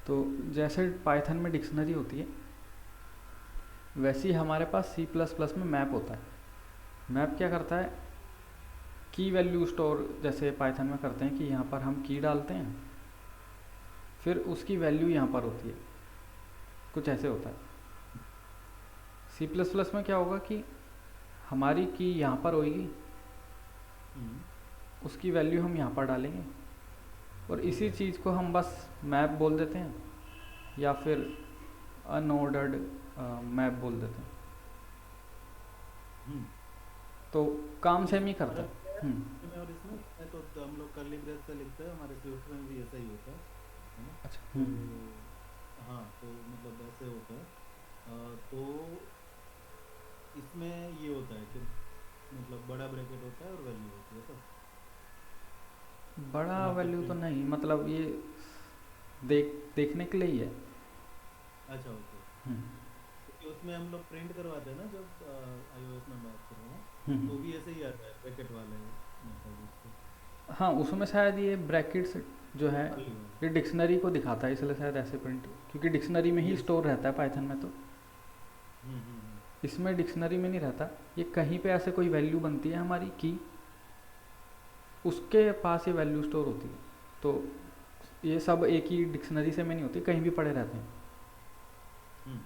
तो जैसे पाइथन में डिक्शनरी होती है, वैसे ही हमारे पास सी प्लस प्लस में मैप होता है। मैप क्या करता है, की वैल्यू स्टोर जैसे पाइथन में करते हैं कि यहाँ पर हम की डालते हैं, फिर उसकी वैल्यू यहाँ पर होती है, कुछ ऐसे होता है। सी प्लस प्लस में क्या होगा कि हमारी की यहाँ पर होगी, उसकी वैल्यू हम यहाँ पर डालेंगे, और इसी चीज़ को हम बस मैप बोल देते हैं या फिर अनऑर्डर्ड मैप बोल देते हैं। तो काम सेम ही करता फर्क है। क्या है इसमें और इसमें? तो हम लोग कर्ली ब्रेस से लिखते हैं, हमारे स्विफ्ट में भी ऐसा ही होता है ना? अच्छा। तो हाँ, तो मतलब ऐसे होता है। तो इसमें ये होता है कि मतलब बड़ा ब्रैकेट होता है और वैल्यू होती है, तो बड़ा यहाँ पे वैल्यू तो प्रिंट। नहीं, मतलब ये देखने के लिए ही है। अच्छा, ओके। हम्म, क्योंकि उसमें हम लोग प्रिंट करवाते हैं ना, जब iOS में बात कर रहे हैं, हम्म। तो भी ऐसे ही आता है ब्रैकेट वाले, मतलब उसको हाँ, उसमें शायद ये ब्रैकेट्स जो है, खाली वाला। ये डिक्शनरी को दिखाता है, इसलिए शायद ऐसे प्रिंट, क्योंकि डिक्शनरी में ही यस। स्टोर रहता है पाइथन में। तो हम्म। इसमें डिक्शनरी में नहीं रहता, ये कहीं पे ऐसे कोई वैल्यू बनती है हमारी की, उसके पास ये वैल्यू स्टोर होती है। तो ये सब एक ही डिक्शनरी से में नहीं होती, कहीं भी पड़े रहते हैं। हम्म।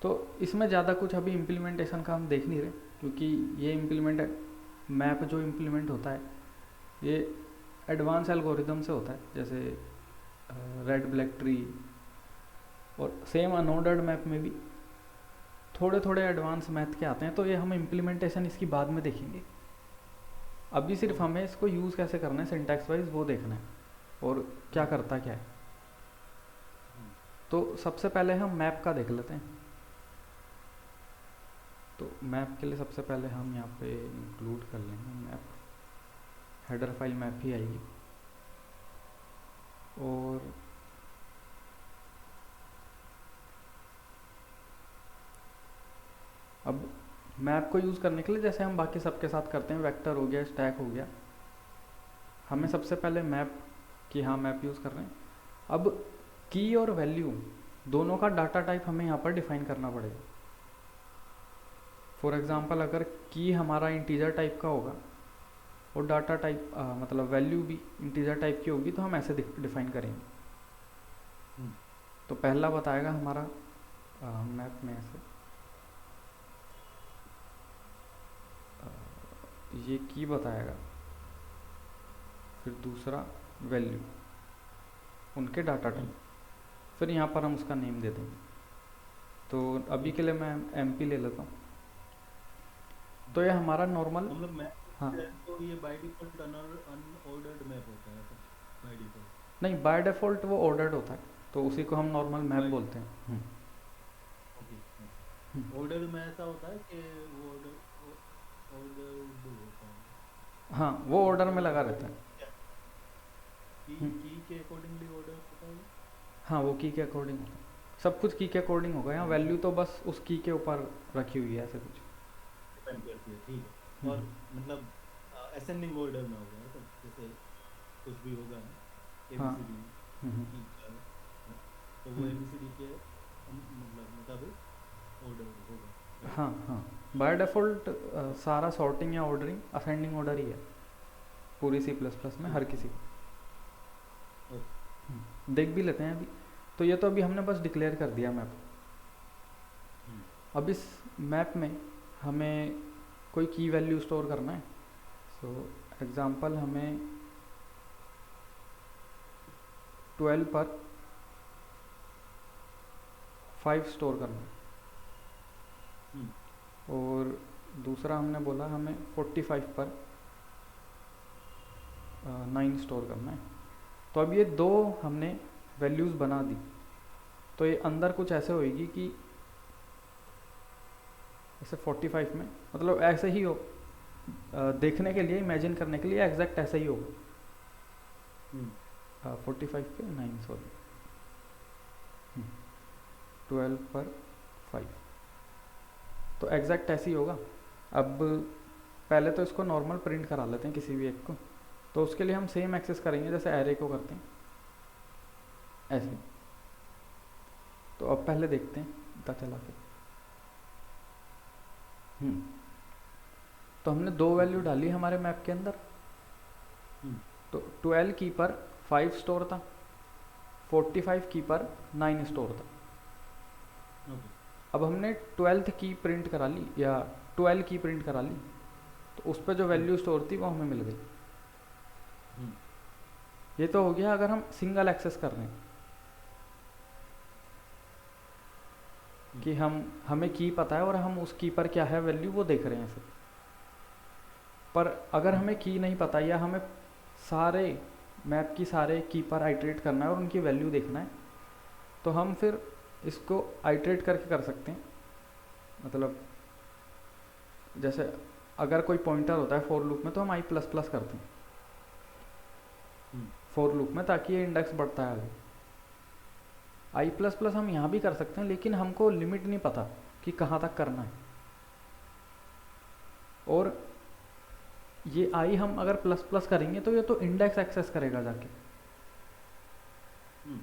तो इसमें ज़्यादा कुछ अभी इम्प्लीमेंटेशन का हम देख नहीं रहे, क्योंकि ये इम्प्लीमेंट मैप जो इम्प्लीमेंट होता है, ये एडवांस एल्गोरिदम से होता है, जैसे रेड ब्लैक ट्री, और सेम अनऑर्डर्ड मैप में भी थोड़े थोड़े एडवांस मैथ के आते हैं। तो ये हम इम्प्लीमेंटेशन इसकी बाद में देखेंगे। अभी सिर्फ ओके। हमें इसको यूज़ कैसे करना है सिंटैक्स वाइज वो देखना है, और क्या हम्म। करता क्या है। हम्म। तो सबसे पहले हम मैप का देख लेते हैं। तो मैप के लिए सबसे पहले हम यहाँ पे इंक्लूड कर लेंगे मैप, हेडर फाइल मैप ही आएगी। और अब मैप को यूज़ करने के लिए जैसे हम बाकी सबके साथ करते हैं, वेक्टर हो गया, स्टैक हो गया, हमें हम्म। सबसे पहले मैप कि हाँ मैप यूज़ कर रहे हैं। अब की और वैल्यू दोनों का डाटा टाइप हमें यहाँ पर डिफाइन करना पड़ेगा। फॉर एग्ज़ाम्पल अगर की हमारा इंटीजर टाइप का होगा और डाटा टाइप मतलब वैल्यू भी इंटीजर टाइप की होगी, तो हम ऐसे डिफाइन करेंगे। हम्म। तो पहला बताएगा हमारा मैप में ऐसे ये की बताएगा, फिर दूसरा वैल्यू, उनके डाटा हम्म। टाइप, फिर यहाँ पर हम उसका नेम दे देंगे। तो अभी के ओके। लिए मैं एमपी ले लेता हूँ। तो ये हमारा नॉर्मल। तो मतलब मैप हाँ, लिखते हैं तो ये बाय डिफॉल्ट अनऑर्डर्ड मैप होता है, तो बाय डिफॉल्ट। नहीं, बाय डिफ़ॉल्ट वो ऑर्डर्ड होता है, तो उसी को हम नॉर्मल मैप बाय बोलते हैं। Okay, okay. हम्म। ऑर्डर में ऐसा होता है कि वो ऑर्डर ऑर्डर्ड होता है। हाँ, वो ऑर्डर में लगा ऑर्डर रहता है। क्या, हम्म, की के अकॉर्डिंगली ऑर्डर होता है? हाँ, वो की के अकॉर्डिंग होता है, सब कुछ की के अकॉर्डिंग होगा, यहाँ वैल्यू तो बस उस की के ऊपर रखी हुई है ऐसे कुछ। डिपेंड करती है, ठीक है। हम्म, और मतलब असेंडिंग ऑर्डर में होगा, तो जैसे कुछ भी होगा ना, ए बी हाँ। सी डी हम्म, की का, तो वो ए हम्म, बी सी डी के मतलब मुताबिक ऑर्डर होगा, हाँ राइट? हाँ, बाय डिफ़ॉल्ट सारा सॉर्टिंग या ऑर्डरिंग असेंडिंग ऑर्डर ही है पूरी सी प्लस प्लस में हर ठीक। किसी को। ओके। देख भी लेते हैं अभी। तो ये तो अभी हमने बस डिक्लेयर कर दिया मैप। हम्म। अब इस मैप में हमें कोई की वैल्यू स्टोर करना है। सो एग्ज़ाम्पल हमें 12 पर 5 स्टोर करना है, हम्म। और दूसरा हमने बोला हमें 45 पर 9 स्टोर करना है। तो अब ये दो हमने वैल्यूज़ बना दी, तो ये अंदर कुछ ऐसे होएगी कि जैसे 45 में, मतलब ऐसे ही हो, देखने के लिए, इमेजिन करने के लिए एग्जैक्ट ऐसा ही होगा। हम्म। 45 पे 9, सॉरी, 12 पर 5, तो एग्जैक्ट ऐसे ही होगा। अब पहले तो इसको नॉर्मल प्रिंट करा लेते हैं किसी भी एक को। तो उसके लिए हम सेम एक्सेस करेंगे जैसे एरे को करते हैं। ऐसे। तो अब पहले देखते हैं पता चला के। तो हमने दो वैल्यू ओके। डाली हमारे मैप के अंदर। हम्म। तो 12 की पर 5 स्टोर था, 45 की पर 9 स्टोर था। ओके। अब हमने 12th की प्रिंट करा ली या 12 की प्रिंट करा ली, तो उस पर जो हम्म। वैल्यू स्टोर थी वो हमें मिल गई। हम्म। ये तो हो गया अगर हम सिंगल एक्सेस कर रहे हैं कि हमें की पता है और हम उस की पर क्या है वैल्यू वो देख रहे हैं ऐसे। पर अगर हम्म। हमें की नहीं पता या हमें सारे मैप की सारे की पर आइटरेट करना है और उनकी वैल्यू देखना है, तो हम फिर इसको आइटरेट करके कर सकते हैं। मतलब जैसे अगर कोई पॉइंटर होता है फॉर लूप में तो हम आई प्लस प्लस करते हैं हम्म। फॉर लूप में, ताकि ये इंडेक्स बढ़ता है आगे। आई प्लस प्लस हम यहाँ भी कर सकते हैं, लेकिन हमको लिमिट नहीं पता कि कहाँ तक करना है। और ये आई हम अगर प्लस प्लस करेंगे तो ये तो इंडेक्स एक्सेस करेगा जाके। हम्म।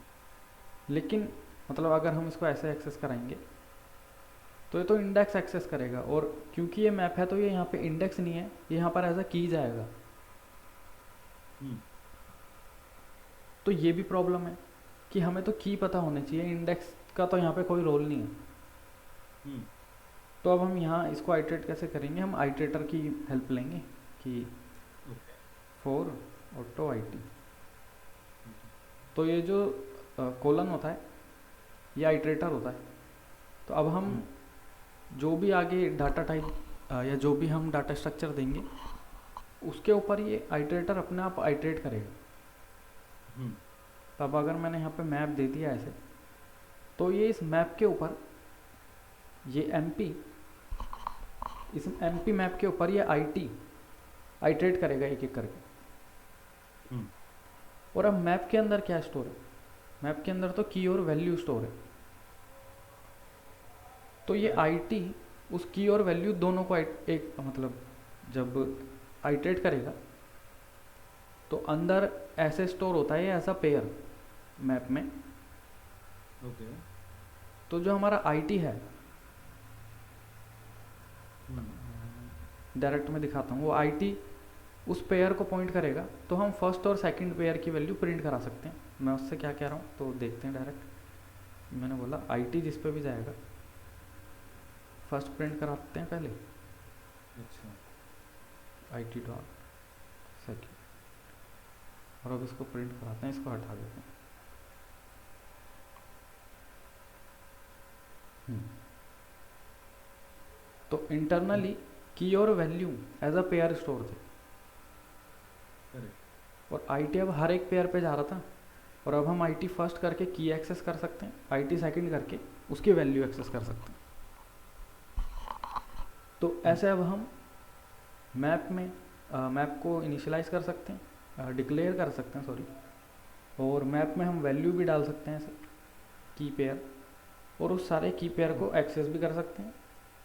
लेकिन मतलब अगर हम इसको ऐसे एक्सेस कराएंगे तो ये तो इंडेक्स एक्सेस करेगा, और क्योंकि ये मैप है तो ये यहाँ पे इंडेक्स नहीं है, ये यहाँ पर ऐसा की जाएगा। हम्म। तो ये भी प्रॉब्लम है कि हमें तो की पता होनी चाहिए, इंडेक्स का तो यहाँ पे कोई रोल नहीं है। हम्म। तो अब हम यहाँ इसको आइटरेट कैसे करेंगे, हम आइटरेटर की हेल्प लेंगे कि okay. For auto I T. Okay. तो ये जो कोलन होता है ये आइटरेटर होता है। तो अब हम हम्म। जो भी आगे डाटा टाइप या जो भी हम डाटा स्ट्रक्चर देंगे उसके ऊपर ये आइटरेटर अपने आप आइटरेट करेगा। हम्म। तब अगर मैंने यहाँ पे मैप दे दिया ऐसे, तो ये इस मैप के ऊपर ये एमपी, इस एमपी मैप के ऊपर ये आईटी आइटरेट करेगा एक एक करके। हम्म। और अब मैप के अंदर क्या स्टोर है, मैप के अंदर तो की और वैल्यू स्टोर है। तो ये आईटी उस की और वैल्यू दोनों को एक मतलब जब आइटरेट करेगा तो अंदर ऐसे स्टोर होता है ऐसा पेयर मैप में। ओके। तो जो हमारा आईटी है, हम्म। डायरेक्ट में दिखाता हूँ, वो आईटी उस पेयर को पॉइंट करेगा। तो हम फर्स्ट और सेकंड पेयर की वैल्यू प्रिंट करा सकते हैं। मैं उससे क्या कह रहा हूँ तो देखते हैं डायरेक्ट। मैंने बोला आईटी जिस पे भी जाएगा फर्स्ट प्रिंट कराते हैं पहले अच्छा। आईटी डॉट सेकेंड, और अब इसको प्रिंट कराते हैं, इसको हटा देते हैं। तो इंटरनली की और value as a pair store थे, करेक्ट। और आईटी अब हर एक पेयर पे जा रहा था। और अब हम आईटी फर्स्ट करके की एक्सेस कर सकते हैं, आईटी सेकंड करके उसकी वैल्यू एक्सेस कर सकते हैं। तो ऐसे अब हम मैप में मैप को इनिशियलाइज कर सकते हैं, डिक्लेयर कर सकते हैं सॉरी, और मैप में हम वैल्यू भी डाल सकते हैं ऐसे की पेयर, और उस सारे की पेयर को एक्सेस भी कर सकते हैं,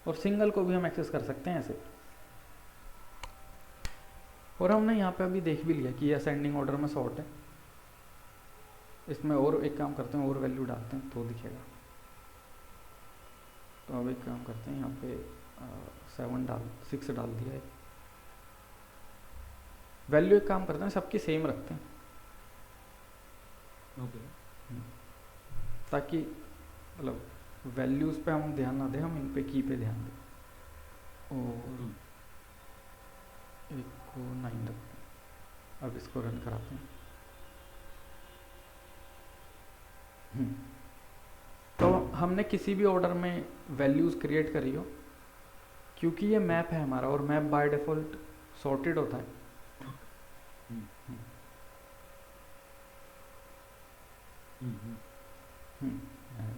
और सिंगल को भी हम एक्सेस कर सकते हैं ऐसे। और हमने यहाँ पे अभी देख भी लिया कि ये असेंडिंग ऑर्डर में सॉर्ट है। इसमें और एक काम करते हैं, और वैल्यू डालते हैं तो दिखेगा। तो अब एक काम करते हैं, यहाँ पे 6 डाल दिया है। वैल्यू एक काम करते हैं सबकी सेम रखते हैं, ओके। ताकि मतलब वैल्यूज़ पे हम ध्यान ना दें, हम इन पे की पे ध्यान दें। और एक को 9 रखते हैं। अब इसको रन कराते हैं। तो हमने किसी भी ऑर्डर में वैल्यूज़ क्रिएट करी हो, क्योंकि ये मैप है हमारा और मैप बाय डिफ़ॉल्ट सॉर्टेड होता है। हम्म।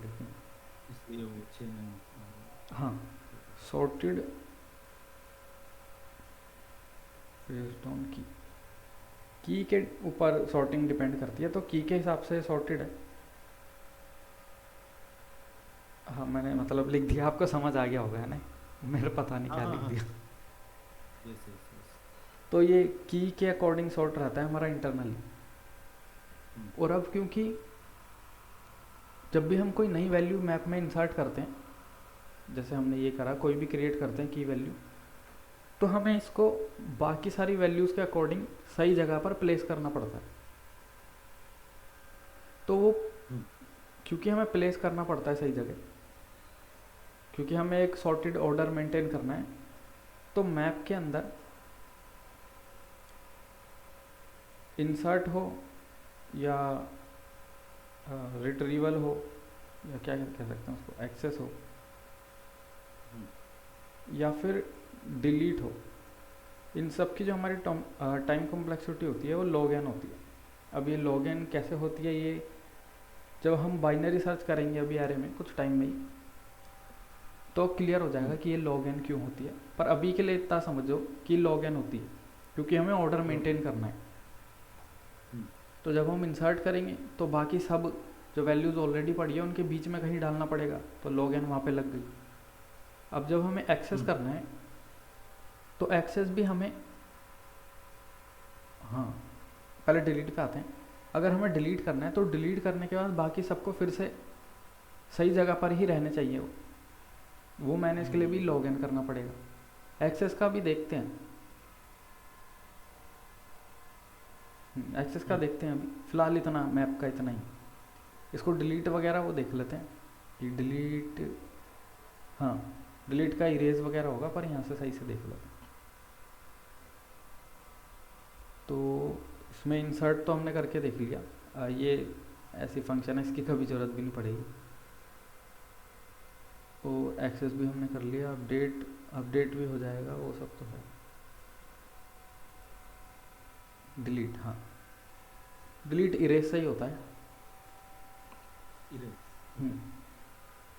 लेकिन इसलिए वो अच्छे में हाँ सॉर्टेड बेस्ड ऑन की के ऊपर सॉर्टिंग डिपेंड करती है, तो की के हिसाब से सॉर्टेड है। हाँ मैंने मतलब लिख दिया, आपको समझ आ गया होगा है ना, मेरे पता नहीं क्या लिख दिया। Yes yes yes. तो ये की के अकॉर्डिंग सॉर्ट रहता है हमारा इंटरनली। और अब क्योंकि जब भी हम कोई नई वैल्यू मैप में इंसर्ट करते हैं, जैसे हमने ये करा, कोई भी क्रिएट करते हैं की वैल्यू, तो हमें इसको बाकी सारी वैल्यूज़ के अकॉर्डिंग सही जगह पर प्लेस करना पड़ता है। तो वो क्योंकि हमें प्लेस करना पड़ता है सही जगह, क्योंकि हमें एक सॉर्टेड ऑर्डर मेंटेन करना है, तो मैप के अंदर इंसर्ट हो या रिट्रीवल हो या क्या कह सकते हैं उसको, एक्सेस हो या फिर डिलीट हो, इन सब की जो हमारी टाइम कॉम्प्लेक्सिटी होती है वो log n होती है। अब ये log n कैसे होती है, ये जब हम बाइनरी सर्च करेंगे अभी एरे में कुछ टाइम में ही, तो क्लियर हो जाएगा कि ये log n क्यों होती है। पर अभी के लिए इतना समझो कि log n होती है क्योंकि हमें ऑर्डर मेंटेन करना है। तो जब हम इंसर्ट करेंगे तो बाकी सब जो वैल्यूज़ ऑलरेडी पड़ी है उनके बीच में कहीं डालना पड़ेगा, तो log n वहाँ पे लग गई। अब जब हमें एक्सेस करना है तो एक्सेस भी हमें, हाँ पहले डिलीट पे आते हैं। अगर हमें डिलीट करना है तो डिलीट करने के बाद बाकी सबको फिर से सही जगह पर ही रहने चाहिए वो मैनेज के लिए भी log n करना पड़ेगा। एक्सेस का भी देखते हैं, एक्सेस का देखते हैं अभी फ़िलहाल इतना मैप का इतना ही। इसको डिलीट वगैरह वो देख लेते हैं कि डिलीट, हाँ डिलीट का इरेज वगैरह होगा, पर यहाँ से सही से देख लेते हैं। तो इसमें इंसर्ट तो हमने करके देख लिया, ये ऐसी फंक्शन है इसकी कभी ज़रूरत भी नहीं पड़ेगी। तो एक्सेस भी हमने कर लिया, अपडेट भी हो जाएगा, वो सब तो है। डिलीट, हाँ डिलीट इरेज से ही होता है।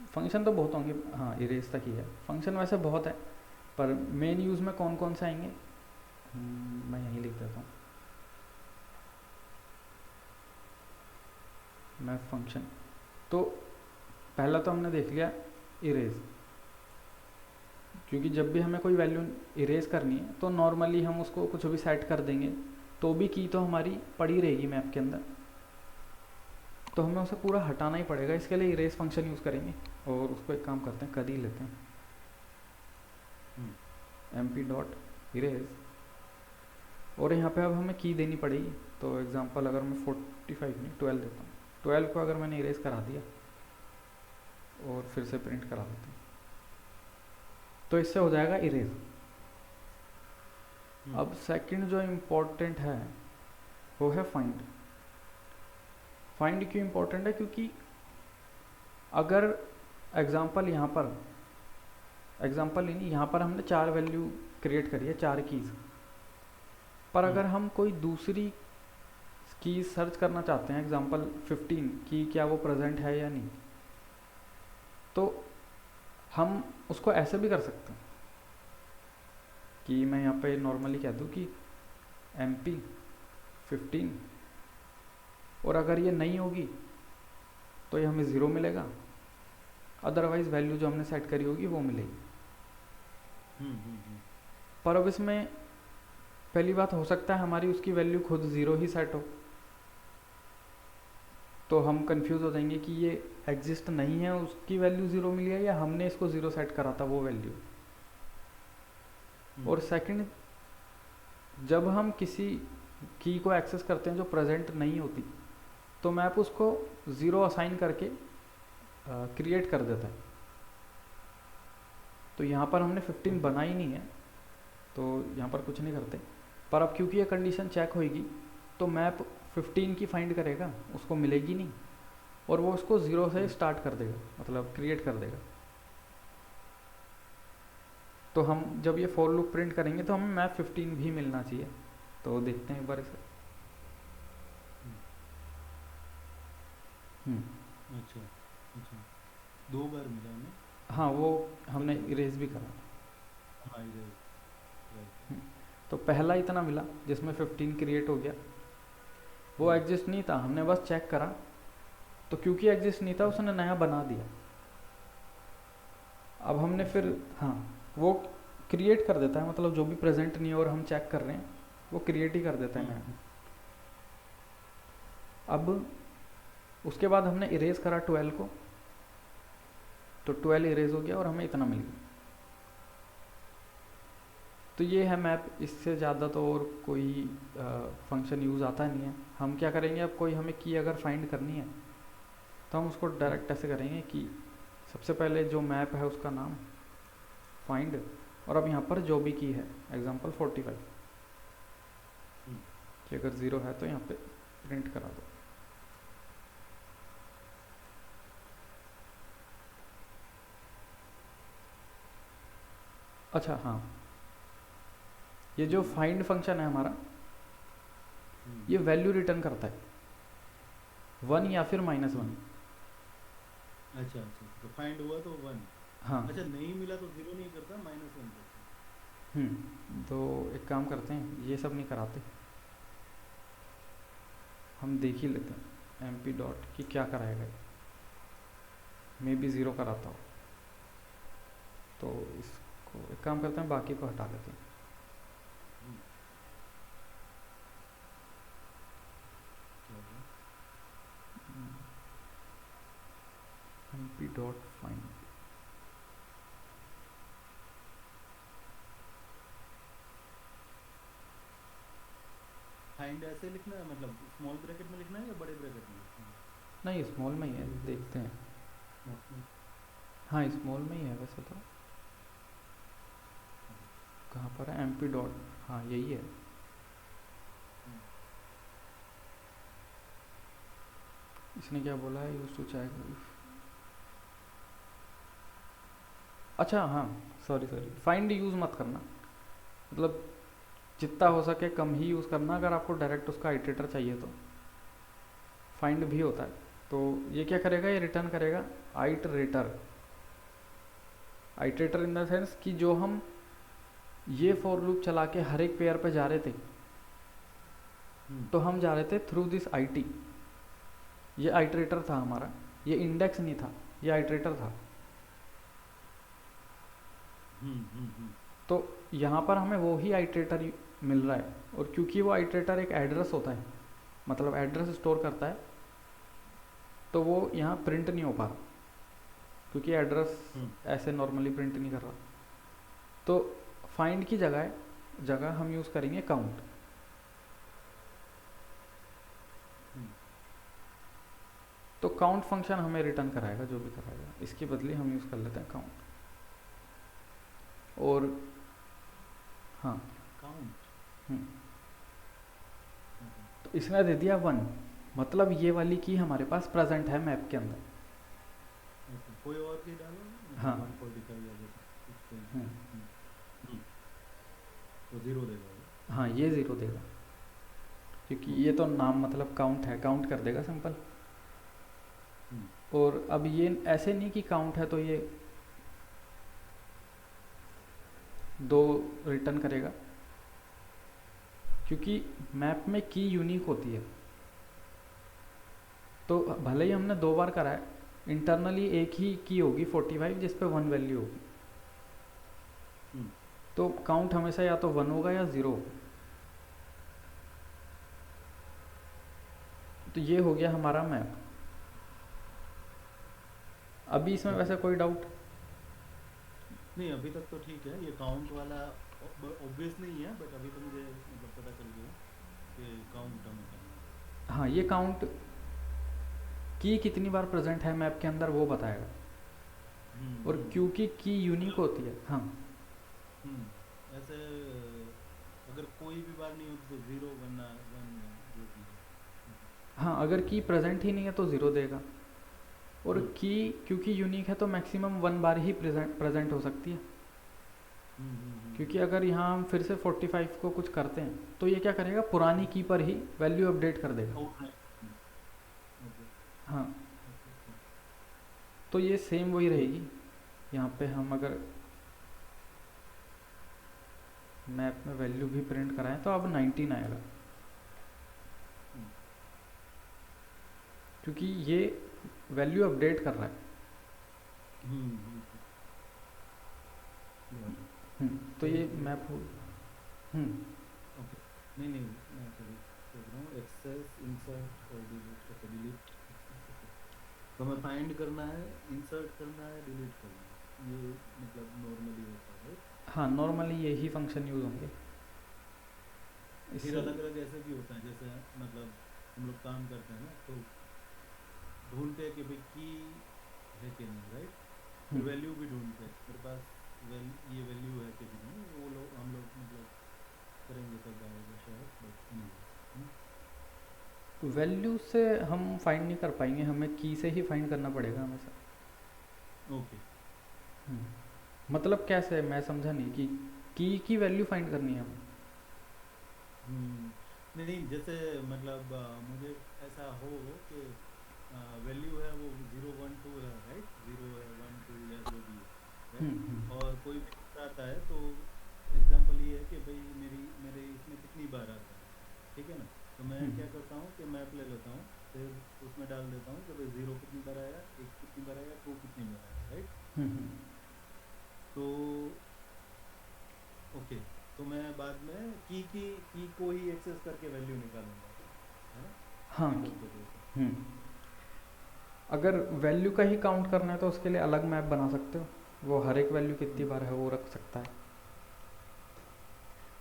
फंक्शन तो बहुत होंगे, हाँ इरेज तक ही है, फंक्शन वैसे बहुत है, पर मेन यूज़ में कौन कौन से आएंगे मैं यहीं लिख देता हूँ। मैप फंक्शन, तो पहला तो हमने देख लिया इरेज, क्योंकि जब भी हमें कोई वैल्यू इरेज करनी है तो नॉर्मली हम उसको कुछ भी सेट कर देंगे तो भी की तो हमारी पड़ी रहेगी मैप के अंदर, तो हमें उसे पूरा हटाना ही पड़ेगा। इसके लिए इरेज फंक्शन यूज़ करेंगे और उसको एक काम करते हैं, कर ही लेते हैं mp.erase, और यहाँ पे अब हमें की देनी पड़ेगी। तो एग्जांपल अगर मैं 45 नहीं 12 देता हूँ, 12 को अगर मैंने इरेज करा दिया और फिर से प्रिंट करा देता हूँ तो इससे हो जाएगा इरेज। अब सेकंड जो इम्पोर्टेंट है वो है फाइंड। फाइंड क्यों इम्पोर्टेंट है, क्योंकि अगर एग्जांपल यहाँ पर, एग्जांपल ही नहीं, यहाँ पर हमने 4 वैल्यू क्रिएट करी है, 4 कीज़, पर अगर हम कोई दूसरी की सर्च करना चाहते हैं, एग्जांपल 15 की क्या वो प्रेजेंट है या नहीं, तो हम उसको ऐसे भी कर सकते हैं कि मैं यहाँ पे नॉर्मली कह दूँ कि mp15, और अगर ये नहीं होगी तो ये हमें 0 मिलेगा, अदरवाइज वैल्यू जो हमने सेट करी होगी वो मिलेगी। पर अब इसमें पहली बात हो सकता है हमारी उसकी वैल्यू खुद 0 ही सेट हो, तो हम कंफ्यूज हो जाएंगे कि ये एग्जिस्ट नहीं है, उसकी वैल्यू 0 मिली है, या हमने इसको 0 सेट करा था वो वैल्यू। और सेकंड, जब हम किसी की को एक्सेस करते हैं जो प्रेजेंट नहीं होती, तो मैप उसको 0 असाइन करके क्रिएट कर देता है। तो यहाँ पर हमने 15 बनाई नहीं है तो यहाँ पर कुछ नहीं करते, पर अब क्योंकि ये कंडीशन चेक होगी तो मैप 15 की फाइंड करेगा, उसको मिलेगी नहीं, और वो उसको 0 से स्टार्ट कर देगा, मतलब क्रिएट कर देगा। तो हम जब ये फॉर लूप प्रिंट करेंगे तो हमें मैप 15 भी मिलना चाहिए। तो देखते हैं एक बार इसे। अच्छा अच्छा, 2 बार मिला हमें। हाँ वो हमने इरेज भी करा। हाँ इरेज, राइट। तो पहला इतना मिला जिसमें 15 क्रिएट हो गया, वो एग्जिस्ट नहीं था, हमने बस चेक करा, तो क्योंकि एग्जिस्ट नहीं था उसने नया बना दिया। अब हमने फिर, हाँ वो क्रिएट कर देता है, मतलब जो भी प्रेजेंट नहीं है और हम चेक कर रहे हैं वो क्रिएट ही कर देता है नया। अब उसके बाद हमने इरेज करा 12 को, तो 12 इरेज हो गया और हमें इतना मिल गया। तो ये है मैप, इससे ज़्यादा तो और कोई फंक्शन यूज़ आता नहीं है। हम क्या करेंगे, अब कोई हमें की अगर फाइंड करनी है तो हम उसको डायरेक्ट ऐसे करेंगे कि सबसे पहले जो मैप है उसका नाम फाइंड, और अब यहाँ पर जो भी की है एग्जांपल 45 कि अगर 0 है तो यहाँ पे प्रिंट करा दो। अच्छा हाँ, ये जो फाइंड फंक्शन है हमारा, ये वैल्यू रिटर्न करता है 1 या फिर -1। अच्छा अच्छा, तो फाइंड हुआ तो 1। हाँ। अच्छा, नहीं मिला तो 0 नहीं करता, -1 करता। तो एक काम करते हैं, ये सब नहीं कराते, हम देख ही लेते हैं एम पी डॉट की क्या कराएगा, मे बी 0 कराता हो। तो इसको एक काम करते हैं, बाकी को हटा लेते हैं। M p dot find, find ऐसे लिखना है, मतलब स्मॉल ब्रैकेट में लिखना है या बड़े ब्रैकेट में लिखना है? नहीं स्मॉल में ही है, देखते हैं। हाँ स्मॉल में ही है वैसे तो। कहाँ पर है एम पी डॉट, हाँ यही है। इसने क्या बोला है, यूज टू चेक। अच्छा हाँ, सॉरी फाइंड यूज़ मत करना, मतलब जितना हो सके कम ही यूज़ करना। अगर आपको डायरेक्ट उसका आइटरेटर चाहिए तो फाइंड भी होता है। तो ये क्या करेगा, ये रिटर्न करेगा iterator. Iterator in the sense कि जो हम ये फॉर लूप चला के हर एक पेयर पे जा रहे थे, तो हम जा रहे थे थ्रू दिस आईटी। ये आइटरेटर था हमारा, ये इंडेक्स नहीं था, ये आइटरेटर था। तो यहाँ पर हमें वो ही आइटरेटर मिल रहा है, और क्योंकि वो आइटरेटर एक एड्रेस होता है, मतलब एड्रेस स्टोर करता है, तो वो यहाँ प्रिंट नहीं हो पा रहा, क्योंकि एड्रेस ऐसे नॉर्मली प्रिंट नहीं कर रहा। तो फाइंड की जगह हम यूज़ करेंगे काउंट। तो काउंट फंक्शन हमें रिटर्न कराएगा जो भी कराएगा, इसके बदले हम यूज़ कर लेते हैं काउंट। और हाँ काउंट, तो इसने दे दिया 1, मतलब ये वाली की हमारे पास प्रेजेंट है मैप के अंदर। कोई और की डालो, हाँ 145 या जैसा तो 0 देगा। हाँ ये 0 देगा, क्योंकि ये तो नाम मतलब काउंट है, काउंट कर देगा सिंपल। और अब ये ऐसे नहीं कि काउंट है तो ये 2 रिटर्न करेगा, क्योंकि मैप में की यूनिक होती है। तो भले ही हमने 2 बार करा है, इंटरनली एक ही की होगी 45 जिस पे 1 वैल्यू होगी। तो काउंट हमेशा या तो 1 होगा या 0 होगा। तो ये हो गया हमारा मैप। अभी इसमें वैसे कोई डाउट नहीं, अभी तक तो ठीक है। ये काउंट वाला ऑब्वियस नहीं है, बट अभी तो मुझे मतलब पता चल गया कि काउंट हमें करना है। हाँ ये काउंट की कितनी बार प्रेजेंट है मैप के अंदर वो बताएगा। और क्योंकि की यूनिक होती है। हाँ ऐसे अगर कोई भी बार नहीं होती तो 0 वरना 1 जो भी है। हाँ अगर की प्रेजेंट ही नहीं है तो 0 देगा। और की क्योंकि यूनिक है तो मैक्सिमम 1 बार ही प्रेजेंट हो सकती है। क्योंकि अगर यहाँ हम फिर से 45 को कुछ करते हैं तो ये क्या करेगा, पुरानी की पर ही वैल्यू अपडेट कर देगा। हाँ तो ये सेम वही रहेगी। यहाँ पे हम अगर मैप में वैल्यू भी प्रिंट कराएं तो अब 19 आएगा, क्योंकि ये वैल्यू अपडेट कर रहा है। तो ये मैप हो। नहीं मैं सोच रहा हूँ एक्सेस इंसर्ट और डिलीट। तो हमें फाइंड करना है, इंसर्ट करना है, डिलीट करना है, ये मतलब नॉर्मली होता है right? हाँ, नॉर्मली यही फंक्शन यूज़ होंगे फिर इससे। अलग अलग ऐसे भी होता है, जैसे मतलब हम लोग काम करते हैं ना, तो ढूंढते हैं कि भाई की है कि नहीं, राइट? फिर हम्म, वैल्यू भी ढूंढते हैं, मेरे पास ये वैल्यू है कि नहीं, वो लोग हम लोग मतलब करेंगे तब आएगा शायद, बट नहीं। वैल्यू से हम फाइंड नहीं कर पाएंगे, हमें की से ही फाइंड करना पड़ेगा हमेशा। ओके। मतलब कैसे, मैं समझा नहीं कि की वैल्यू फाइंड करनी है हमें। नहीं, जैसे मतलब मुझे ऐसा हो कि वैल्यू है वो 0 1 2 है, राइट? 0 है 1 2 या जो भी है, राइट? हम्म। और कोई भी नंबर आता है तो एग्जांपल ये है कि भाई मेरे इसमें कितनी बार आता है, ठीक है ना? तो मैं हम्म। क्या करता हूँ कि मैप ले लेता हूँ, फिर उसमें डाल देता हूँ कि भाई 0 कितनी बार आया, 1 कितनी बार आया, 2 कितनी बार आया, राइट? हम्म। तो ओके, तो मैं बाद में की को ही एक्सेस करके वैल्यू निकालूंगा, है ना? हाँ। कीबोर्ड पे जैसे। हम्म। अगर वैल्यू का ही काउंट करना है तो उसके लिए अलग मैप बना सकते हो, वो हर एक वैल्यू कितनी हम्म, बार है वो रख सकता है।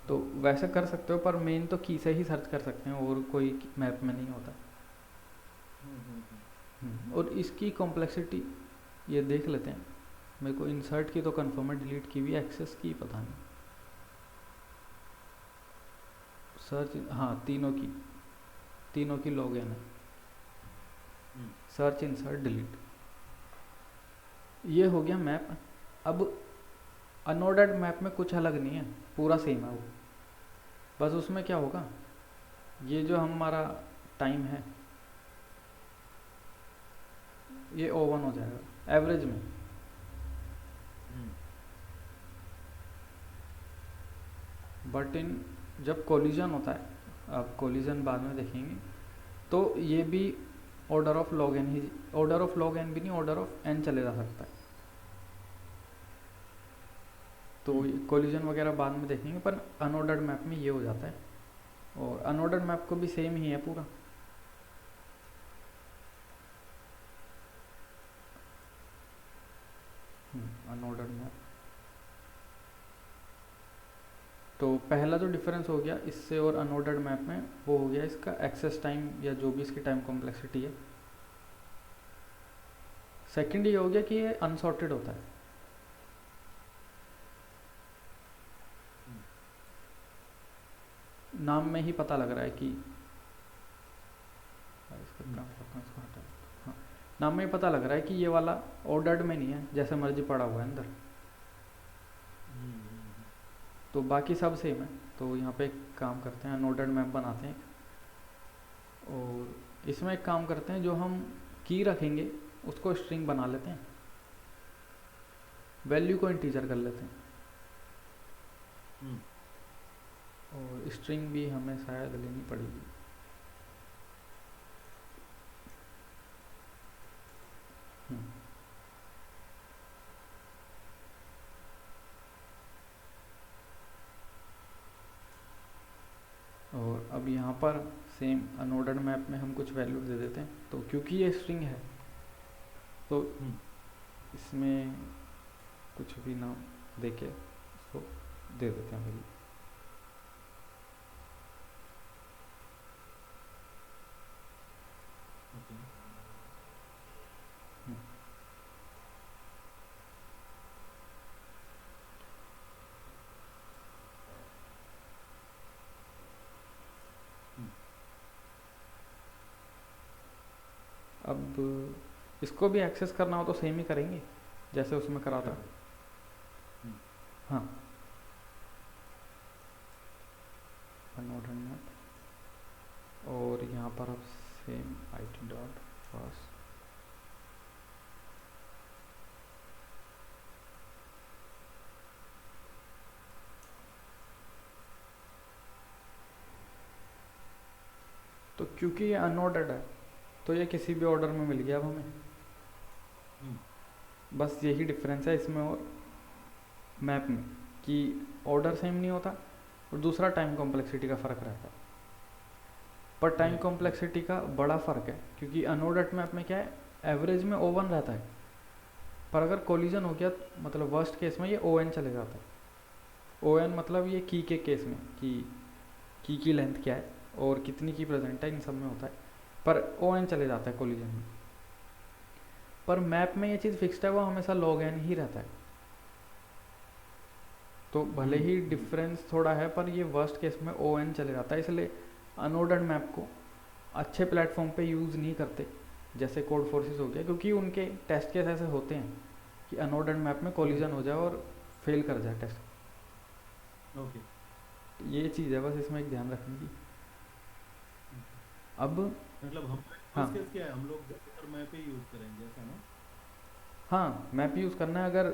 तो ओके। वैसे कर सकते हो, पर मेन तो की से ही सर्च कर सकते हैं, और कोई मैप में नहीं होता। हम्म। और इसकी कॉम्प्लेक्सिटी ये देख लेते हैं। मेरे को इंसर्ट की तो कंफर्म है, डिलीट की भी, एक्सेस की पता नहीं। सर्च, हाँ, तीनों की लॉग इन है। हम्म। सर्च, इंसर्ट, डिलीट, ये हो गया मैप। अब अनऑर्डर्ड मैप में कुछ अलग नहीं है, पूरा सेम है वो। बस उसमें क्या होगा, ये जो हमारा टाइम है ये ओवन हो जाएगा एवरेज में। हम्म। बट इन जब कोलिजन होता है, अब कोलिजन बाद में देखेंगे, तो ये भी ऑर्डर ऑफ लॉग एन ही, ऑर्डर ऑफ लॉग एन भी नहीं, ऑर्डर ऑफ एन चले जा सकता है। तो हम्म। कोलिजन वगैरह बाद में देखेंगे, पर अनऑर्डर्ड मैप में ये हो जाता है। और अनऑर्डर्ड मैप को भी सेम ही है पूरा। अनऑर्डर्ड मैप, तो पहला जो डिफरेंस हो गया इससे और अनऑर्डर्ड मैप में, वो हो गया इसका एक्सेस टाइम, या जो भी इसकी टाइम कॉम्प्लेक्सिटी है। सेकंड ये हो गया कि ये अनसॉर्टेड होता है। हम्म। नाम में ही पता लग रहा है कि, इसका हम्म। काम करता हूँ, इसको हटा देता हूँ। हाँ, नाम में ही पता लग रहा है कि ये वाला ऑर्डर्ड में नहीं है, जैसे मर्जी पड़ा हुआ है अंदर। हम्म। तो बाकी सब सेम है। तो यहाँ पे एक काम करते हैं, अनऑर्डर्ड मैप बनाते हैं, और इसमें एक काम करते हैं, जो हम की रखेंगे उसको स्ट्रिंग बना लेते हैं, वैल्यू को इंटीजर कर लेते हैं। हम्म। और स्ट्रिंग भी हमें शायद लेनी पड़ेगी। हम्म, और अब यहाँ पर सेम अनऑर्डर्ड मैप में हम कुछ वैल्यू दे देते हैं, तो क्योंकि ये स्ट्रिंग है तो हम्म। इसमें कुछ भी नाम देके इसको दे देते हैं वैल्यू। ओके। हम्म। अब इसको भी एक्सेस करना हो तो सेम ही करेंगे जैसे उसमें करा था। करेक्ट। हम्म। हाँ, अनऑर्डर्ड मैप, और यहाँ पर अब सेम IT डॉट पास। तो क्योंकि ये अनऑर्डर्ड है तो ये किसी भी ऑर्डर में मिल गया अब हमें। हम्म। बस यही डिफरेंस है इसमें और मैप में, कि ऑर्डर सेम नहीं होता, और दूसरा टाइम कॉम्प्लेक्सिटी का फ़र्क रहता है। पर टाइम राइट, राइट। कॉम्प्लेक्सिटी का बड़ा फ़र्क है, क्योंकि अनऑर्डर्ड मैप में क्या है, एवरेज में O1 रहता है, पर अगर कोलिजन हो गया मतलब वर्स्ट केस में ये ON चले जाता है। ON मतलब ये की के केस में कि की लेंथ क्या है और कितनी की प्रेजेंट है, इन सब में होता है, पर ON चले जाता है कोलिजन में। पर मैप में ये चीज़ फिक्स्ड है, वो हमेशा log n ही रहता है। तो भले ही डिफरेंस थोड़ा है, पर ये वर्स्ट केस में ON चले जाता है। इसलिए अनऑर्डर्ड मैप को अच्छे प्लेटफॉर्म पे यूज़ नहीं करते, जैसे कोड फोर्सेस हो गया, क्योंकि उनके टेस्ट केस ऐसे होते हैं कि अनऑर्डर्ड मैप में कोलिजन हो जाए और फेल कर जाए टेस्ट। ओके। ये चीज़ है बस इसमें एक ध्यान रखने की। अब मतलब हम हाँ केस क्या है, हम लोग ज़्यादातर मैप ही यूज़ करेंगे ऐसा ना? हाँ, मैप यूज़ करना है। अगर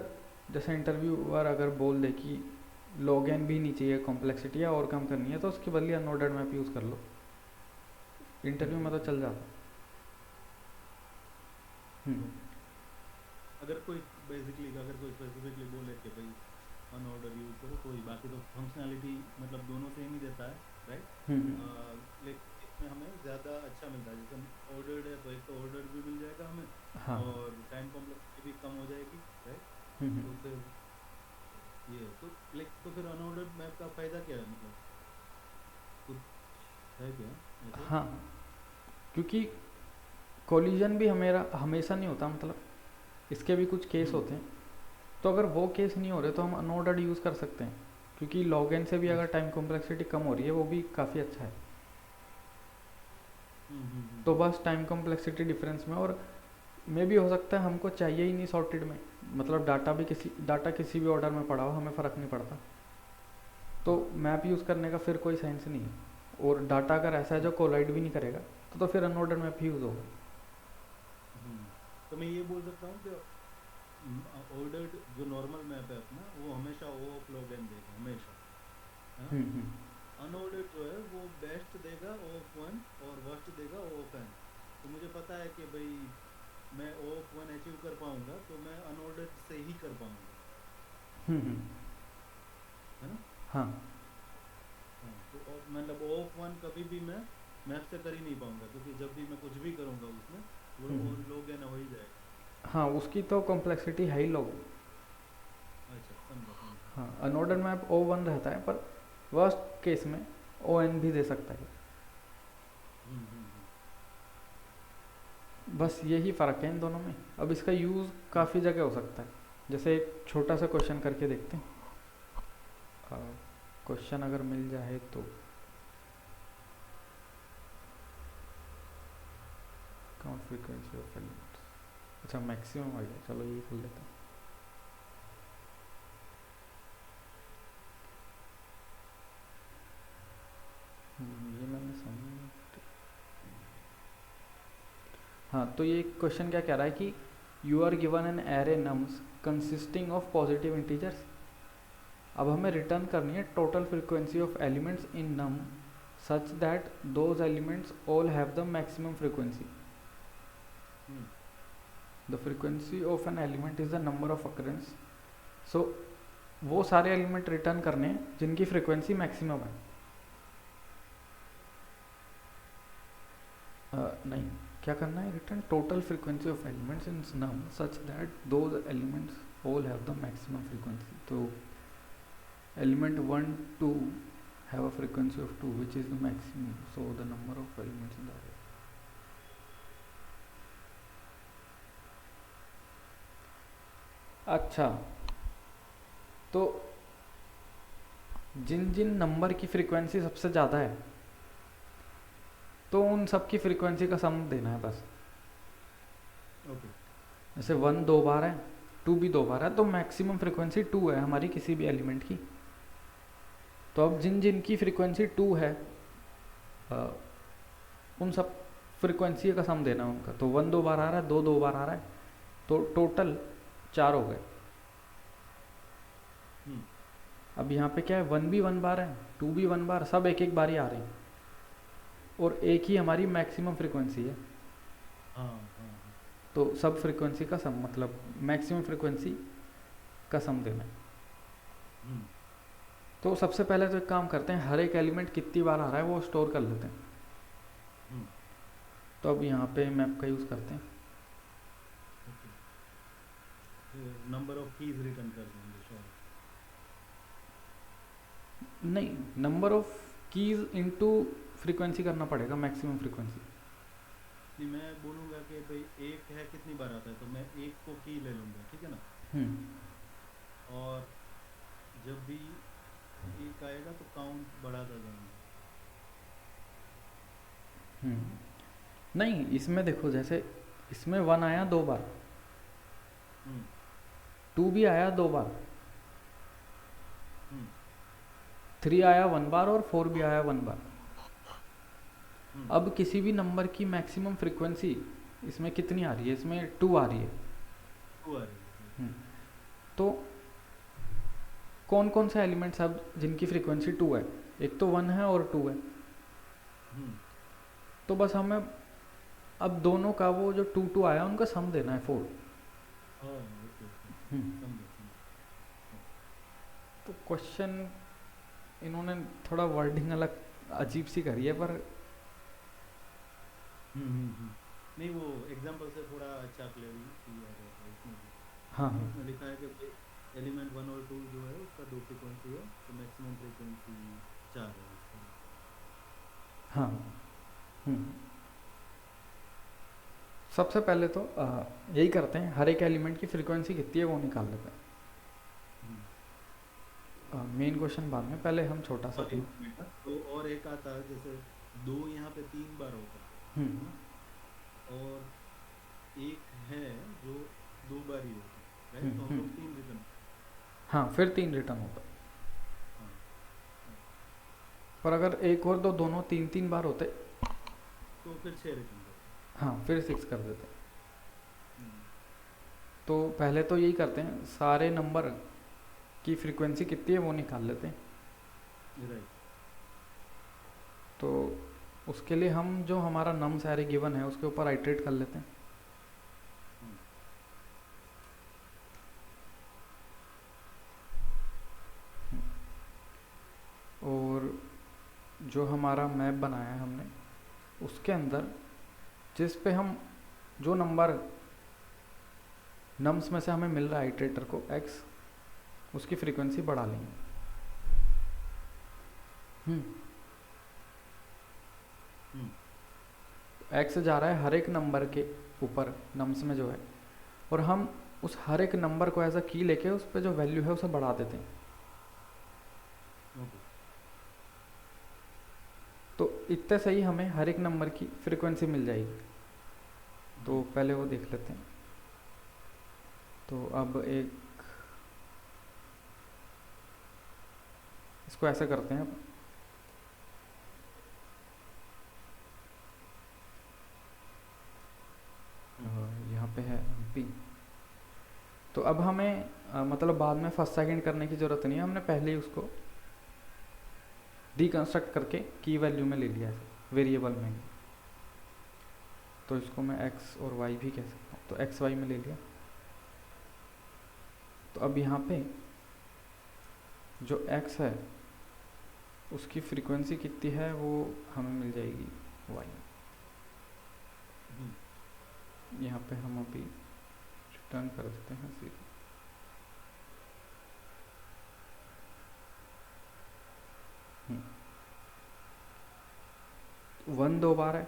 जैसे इंटरव्यूअर अगर बोल दे कि log n भी नहीं चाहिए, कॉम्प्लेक्सिटी है और कम करनी है, तो उसके बदले अनऑर्डर्ड मैप यूज़ कर लो, इंटरव्यू में तो चल जाता। अगर कोई बेसिकली अगर कोई स्पेसिफिकली बोले कि भाई अनऑर्डर यूज़ करो कोई, बाकी तो फंक्शनैलिटी मतलब दोनों सेम ही देता है, राइट? लेकिन इसमें हमें ज़्यादा अच्छा मिलता है, जैसे ऑर्डर्ड है तो एक तो ऑर्डर भी मिल जाएगा हमें, हाँ और टाइम कॉम्प्लेक्सिटी भी कम हो जाएगी, राइट? तो फिर ये तो फिर अनऑर्डर्ड मैप का फ़ायदा क्या है, मतलब कुछ है क्या ऐसे? हाँ, क्योंकि कोलिजन भी हमेशा नहीं होता, मतलब इसके भी कुछ केस होते हैं। तो अगर वो केस नहीं हो रहे तो हम अनऑर्डर्ड यूज़ कर सकते हैं, क्योंकि log n से भी अगर टाइम कॉम्प्लेक्सिटी कम हो रही है वो भी काफ़ी अच्छा है। तो बस टाइम कॉम्प्लेक्सिटी डिफरेंस में, और मे भी हो सकता है हमको चाहिए ही नहीं सॉर्टेड में, मतलब डाटा किसी भी ऑर्डर में पड़ा हो, हमें फ़र्क नहीं पड़ता, तो मैप यूज़ करने का फिर कोई सेंस नहीं है। और डाटा अगर ऐसा है जो कोलाइड भी नहीं करेगा तो फिर अनऑर्डर्ड मैप ही यूज़ होगा। तो मैं ये बोल सकता हूँ कि ऑर्डर्ड जो नॉर्मल मैप है अपना, वो हमेशा O ऑफ log n देगा हमेशा, है ना? अनऑर्डर्ड जो है वो बेस्ट देगा O ऑफ 1 और वर्स्ट देगा O ऑफ n। तो मुझे पता है कि भाई मैं O ऑफ 1 अचीव कर पाऊंगा तो मैं अनऑर्डर्ड से ही कर पाऊंगा, है ना? हाँ तो मतलब O ऑफ 1 कभी भी मैं मैप से कर ही नहीं पाऊंगा, क्योंकि जब भी मैं कुछ भी करूंगा उसमें वो log n हो ही जाएगा। हाँ, उसकी तो कॉम्प्लेक्सिटी हाई log। अच्छा, समझा। हाँ, अनऑर्डर्ड मैप O1 रहता है, पर वर्स्ट केस में ON भी दे सकता है। बस यही फ़र्क है इन दोनों में। अब इसका यूज़ काफ़ी जगह हो सकता है, जैसे एक छोटा सा क्वेश्चन करके देखते हैं। क्वेश्चन अगर मिल जाए तो काउंट फ्रीक्वेंसी ऑफ एलिमेंट्स, अच्छा मैक्सिमम आ गया, चलो यही कर लेते हैं। ये मैंने समझ, हाँ, तो ये क्वेश्चन क्या कह रहा है कि you are given an array nums consisting of positive integers. अब हमें रिटर्न करनी है total frequency of elements in num such that those elements all have the maximum frequency. The frequency of an element is the number of occurrence. So वो सारे element return करने हैं जिनकी frequency maximum है। नहीं, क्या करना है, return total frequency of elements in num such that those elements all have the maximum frequency. तो element 1 2 have a frequency of 2 which is the maximum, so the number of elements in the array। अच्छा, तो जिन जिन number की frequency सबसे ज़्यादा है तो उन सब की फ्रीक्वेंसी का सम देना है बस। ओके। जैसे 1 2 बार है, 2 भी 2 बार है, तो मैक्सिमम फ्रीक्वेंसी 2 है हमारी किसी भी एलिमेंट की। तो अब जिन जिन की फ्रीक्वेंसी 2 है उन सब फ्रीक्वेंसी का सम देना है उनका। तो 1 2 बार आ रहा है, 2 2 बार आ रहा है, तो टोटल 4 हो गए। अब यहाँ पे क्या है, 1 भी 1 बार है, 2 भी 1 बार, सब एक एक बार ही आ रहे हैं, और एक ही हमारी मैक्सिमम फ्रीक्वेंसी है। तो सब फ्रीक्वेंसी का सम, मतलब मैक्सिमम फ्रीक्वेंसी का सम देना है। तो सबसे पहले तो एक काम करते हैं, हर एक एलिमेंट कितनी बार आ रहा है वो स्टोर कर लेते हैं। तो अब यहाँ पे मैप का यूज़ करते हैं। नंबर ऑफ कीज रिटर्न कर देंगे शायद। नहीं, number of keys into frequency करना पड़ेगा, मैक्सिमम फ्रीक्वेंसी। नहीं, मैं बोलूँगा कि भाई एक है कितनी बार आता है, तो मैं एक को की ले लूँगा, ठीक है ना। और जब भी एक आएगा तो काउंट बढ़ाता जाऊँगा। नहीं, इसमें देखो, जैसे इसमें 1 आया 2 बार, 2 भी आया 2 बार, 3 आया 1 बार और 4 भी आया 1 बार। अब किसी भी नंबर की मैक्सिमम फ्रीक्वेंसी इसमें कितनी आ रही है? इसमें 2 आ रही है। 2 आ रही है। तो कौन कौन से एलिमेंट्स अब जिनकी फ्रीक्वेंसी 2 है? एक तो 1 है और 2 है। तो बस हमें अब दोनों का वो जो 2 2 आया उनका सम देना है 4। तो क्वेश्चन इन्होंने थोड़ा वर्डिंग अलग अजीब सी करी है, पर नहीं, वो एग्जांपल से थोड़ा अच्छा क्लियरिटी आ रहा है इसमें भी। हाँ इसमें लिखा है कि एलिमेंट 1 और 2 जो है उसका 2 फ्रीक्वेंसी है, तो मैक्सिमम फ्रीक्वेंसी 4 है उसका। हाँ। सबसे पहले तो यही करते हैं, हर एक एलिमेंट की फ्रीक्वेंसी कितनी है वो निकाल लेते हैं। मेन क्वेश्चन बाद में, पहले हम छोटा सा तो और एक आता है जैसे 2 यहाँ पे 3 बार होता है ना, और एक है जो 2 बार ही होता है, राइट। तो हम लोग 3 रिटर्न, हाँ, फिर 3 रिटर्न होता है। पर अगर एक और दो दोनों 3 3 बार होते तो फिर 6 रिटर्न, हाँ, फिर 6 कर देते। तो पहले तो यही करते हैं, सारे नंबर की फ्रीक्वेंसी कितनी है वो निकाल लेते हैं। राइट। तो उसके लिए हम जो हमारा नम सारे गिवन है उसके ऊपर आइटरेट कर लेते हैं। और जो हमारा मैप बनाया है हमने, उसके अंदर जिस पे हम जो नंबर नम्स में से हमें मिल रहा है आइटरेटर को x, उसकी फ्रीक्वेंसी बढ़ा लेंगे। x जा रहा है हर एक नंबर के ऊपर नम्स में जो है, और हम उस हर एक नंबर को एज अ की लेके उस पे जो वैल्यू है उसे बढ़ा देते हैं। तो इतने से ही हमें हर एक नंबर की फ्रीक्वेंसी मिल जाएगी। तो पहले वो देख लेते हैं। तो अब एक इसको ऐसे करते हैं, अब यहाँ पे है MP। तो अब हमें मतलब बाद में फर्स्ट सेकंड करने की ज़रूरत नहीं है, हमने पहले ही उसको डिकंस्ट्रक्ट करके की वैल्यू में ले लिया है, वेरिएबल में। तो इसको मैं x और y भी कह सकता हूँ। तो x y में ले लिया। तो अब यहाँ पे जो x है उसकी फ्रीक्वेंसी कितनी है वो हमें मिल जाएगी y। यहाँ पे हम अभी रिटर्न कर देते हैं सीधे। वन 2 बार है,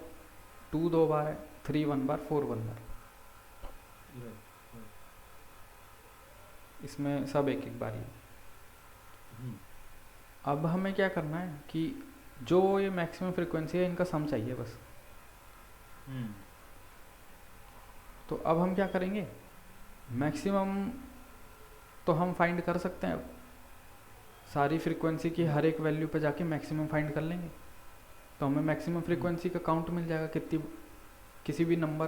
2 2 बार है, 3 1 बार, 4 1 बार। इसमें सब एक एक बारी है। अब हमें क्या करना है कि जो ये मैक्सिमम फ्रीक्वेंसी है इनका सम चाहिए बस। तो अब हम क्या करेंगे, मैक्सिमम तो हम फाइंड कर सकते हैं, सारी फ्रीक्वेंसी की हर एक वैल्यू पे जाके मैक्सिमम फाइंड कर लेंगे। तो हमें मैक्सिमम फ्रीक्वेंसी का काउंट मिल जाएगा, कितनी किसी भी नंबर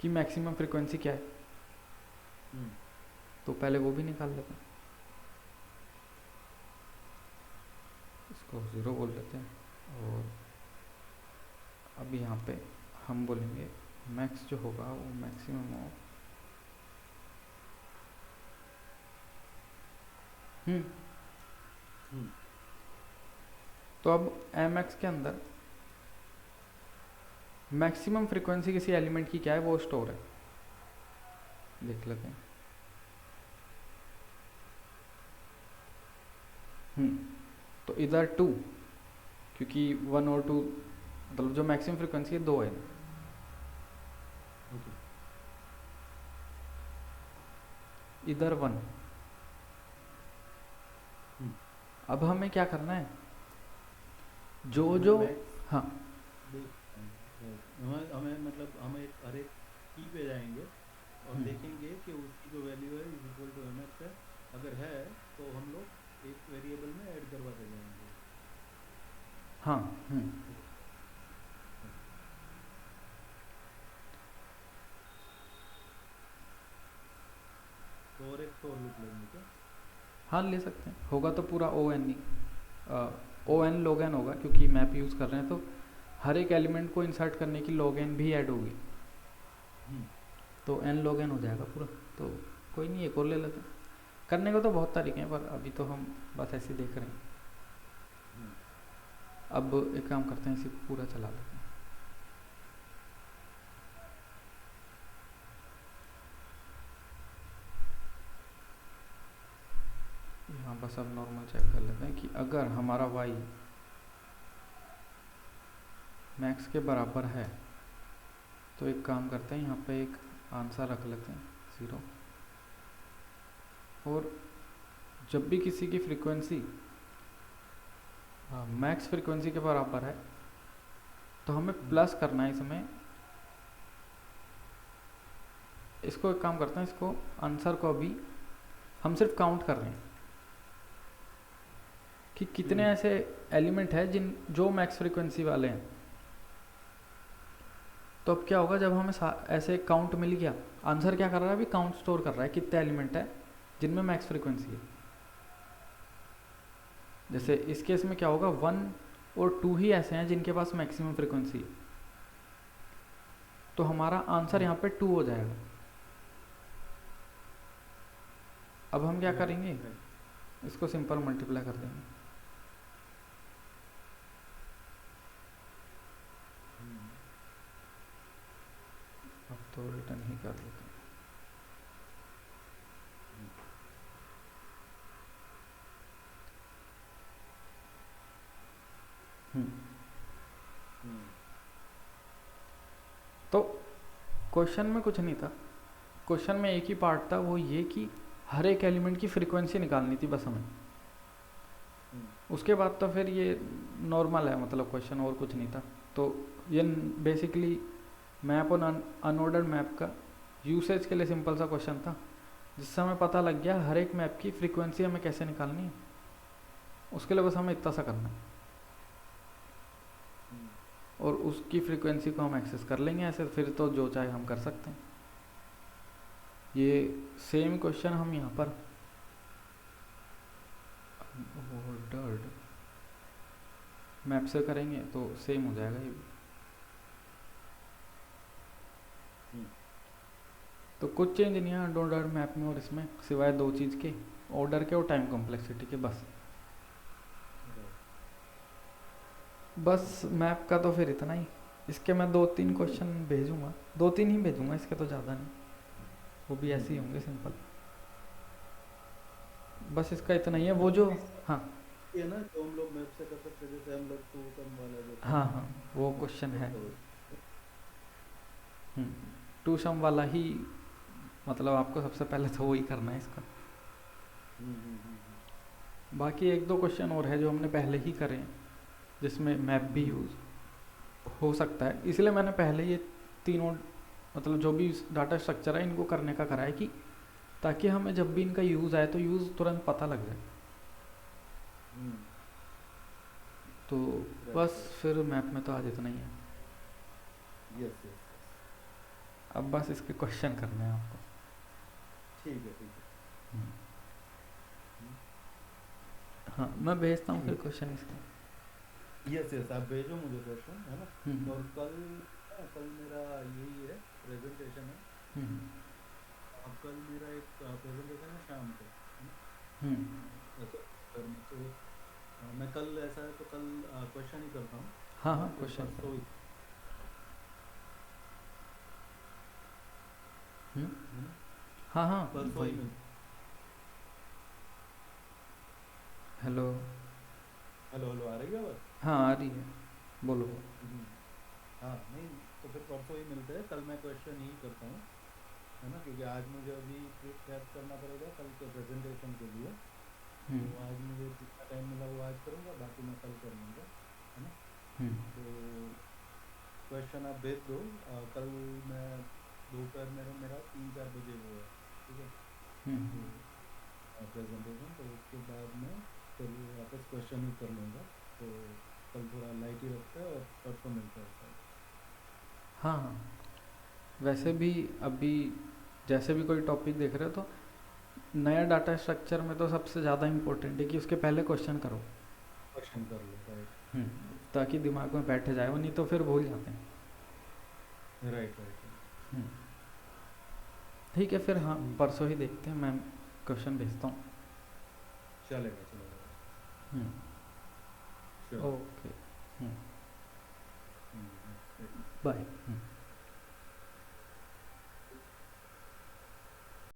की मैक्सिमम फ्रीक्वेंसी क्या है। तो पहले वो भी निकाल लेते हैं, इसको 0 बोल देते हैं। और अब यहाँ पे हम बोलेंगे मैक्स जो होगा वो मैक्सिमम ऑफ तो अब mx के अंदर मैक्सिमम फ्रीक्वेंसी किसी एलिमेंट की क्या है वो स्टोर है, देख लेते हैं। तो इधर 2, क्योंकि 1 और 2 मतलब जो मैक्सिमम फ्रिक्वेंसी है 2 है। ओके इधर 1। अब हमें क्या करना है, जो हमें जो मैक्स हाँ हमें मतलब हम एक हर एक की पे जाएंगे और देखेंगे कि उसकी जो वैल्यू है is equal to m x है। अगर है तो हम लोग एक वेरिएबल में ऐड करवाते जाएंगे। हाँ तो और एक फॉर लूप लेंगे क्या? हाँ ले सकते हैं, होगा तो पूरा ओ एन ही, ओ एन लॉग एन होगा, क्योंकि मैप यूज़ कर रहे हैं तो हर एक एलिमेंट को इंसर्ट करने की लॉग एन भी ऐड होगी, तो एन लॉग एन हो जाएगा पूरा। तो कोई नहीं, एक और ले लेते हैं। करने को तो बहुत तरीके हैं, पर अभी तो हम बस ऐसे देख रहे हैं। अब एक काम करते हैं, इसी को पूरा चला लेते हैं। यहाँ बस अब नॉर्मल चेक कर लेते हैं कि अगर हमारा y मैक्स के बराबर है तो एक काम करते हैं, यहाँ पे एक आंसर रख लेते हैं 0। और जब भी किसी की फ्रीक्वेंसी मैक्स फ्रीक्वेंसी के बराबर है तो हमें प्लस करना है इसमें। इसको एक काम करते हैं, इसको आंसर को अभी हम सिर्फ काउंट कर रहे हैं कि कितने ऐसे एलिमेंट हैं जो मैक्स फ्रीक्वेंसी वाले हैं। तो अब क्या होगा, जब हमें ऐसे काउंट मिल गया, आंसर क्या कर रहा है, अभी काउंट स्टोर कर रहा है कितने एलिमेंट है जिनमें मैक्स फ्रीक्वेंसी है। जैसे इस केस में क्या होगा, 1 और 2 ही ऐसे हैं जिनके पास मैक्सिमम फ्रीक्वेंसी है, तो हमारा आंसर यहाँ पे 2 हो जाएगा। अब हम क्या करेंगे, इसको सिंपल मल्टीप्लाई कर देंगे। अब तो रिटर्न ही कर देते हैं। तो क्वेश्चन में कुछ नहीं था, क्वेश्चन में एक ही पार्ट था, वो ये कि हर एक एलिमेंट की फ्रीक्वेंसी निकालनी थी बस हमें। उसके बाद तो फिर ये नॉर्मल है, मतलब क्वेश्चन और कुछ नहीं था। तो ये बेसिकली मैप और अनऑर्डर्ड मैप का यूसेज के लिए सिंपल सा क्वेश्चन था, जिससे हमें पता लग गया हर एक मैप की फ्रीक्वेंसी हमें कैसे निकालनी है। उसके लिए बस हमें इतना सा करना है और उसकी फ्रीक्वेंसी को हम एक्सेस कर लेंगे ऐसे, फिर तो जो चाहे हम कर सकते हैं। ये सेम क्वेश्चन हम यहाँ पर ऑर्डर्ड मैप से करेंगे तो सेम हो जाएगा ये भी। तो कुछ चेंज नहीं है अनऑर्डर्ड मैप में और इसमें, सिवाय 2 चीज़ के, ऑर्डर के और टाइम कॉम्प्लेक्सिटी के, बस मैप का तो फिर इतना ही। इसके मैं 2-3 क्वेश्चन भेजूंगा, 2-3 ही भेजूंगा, इसके तो ज़्यादा नहीं, वो भी ऐसे ही होंगे सिंपल। बस इसका इतना ही है। वो जो हाँ ये ना तो हम लोग मैप से कर सकते हैं, जैसे हम लोग टू सम वाला जो हाँ वो क्वेश्चन है। 2 सम वाला ही, मतलब आपको सबसे पहले तो वही करना है इसका। बाकी 1-2 क्वेश्चन और है जो हमने पहले ही करे हैं, जिसमें मैप भी यूज़ हो सकता है, इसलिए मैंने पहले ये तीनों मतलब जो भी डाटा स्ट्रक्चर है इनको करने का करा है, कि ताकि हमें जब भी इनका यूज़ आए तो यूज़ तुरंत पता लग जाए। तो बस फिर मैप में तो आज इतना ही है। यस। अब बस इसके क्वेश्चन करने हैं आपको। ठीक है हाँ मैं भेजता हूँ फिर क्वेश्चन इसके। यस आप भेजो मुझे क्वेश्चन, है ना। और कल मेरा यही है, प्रेजेंटेशन है। अब कल मेरा एक प्रेजेंटेशन है शाम को, तो मैं कल ऐसा है तो कल क्वेश्चन ही करता हूँ। हाँ क्वेश्चन हाँ परसों ही हेलो। हेलो हेलो, आ रही है आवाज़? हाँ आ रही है, बोलो। हम्म, हाँ नहीं, तो फिर परसों ही मिलते हैं। कल मैं क्वेश्चन ही करता हूँ, है ना, क्योंकि आज मुझे अभी प्रेप करना पड़ेगा कल के प्रेजेंटेशन के लिए। हम्म। तो आज मुझे जितना टाइम मिला वो आज करूँगा, बाकी मैं कल कर लूँगा, है ना। हम्म। तो क्वेश्चन आप भेज दो। कल मैं दोपहर में मेरा 3-4 बजे वो है, ठीक है। हम्म। तो प्रेजेंटेशन, तो उसके बाद में फिर वापस क्वेश्चन ही कर लूँगा। तो कल थोड़ा लाइट ही रखते हैं और परसों मिलते हैं शायद। हाँ हाँ, वैसे भी अभी जैसे भी कोई टॉपिक देख रहे हो तो नया डाटा स्ट्रक्चर में तो सबसे ज़्यादा इम्पोर्टेंट है कि उसके पहले क्वेश्चन करो। क्वेश्चन कर लो, राइट। ताकि दिमाग में बैठ जाए वो, नहीं तो फिर भूल जाते हैं। Right right right. हम्म, ठीक है फिर, हाँ ठीक है, परसों ही देखते हैं, मैं क्वेश्चन भेजता हूँ। चलेगा चलेगा। हम्म, श्योर। ओके। हम्म, हम्म, बाय।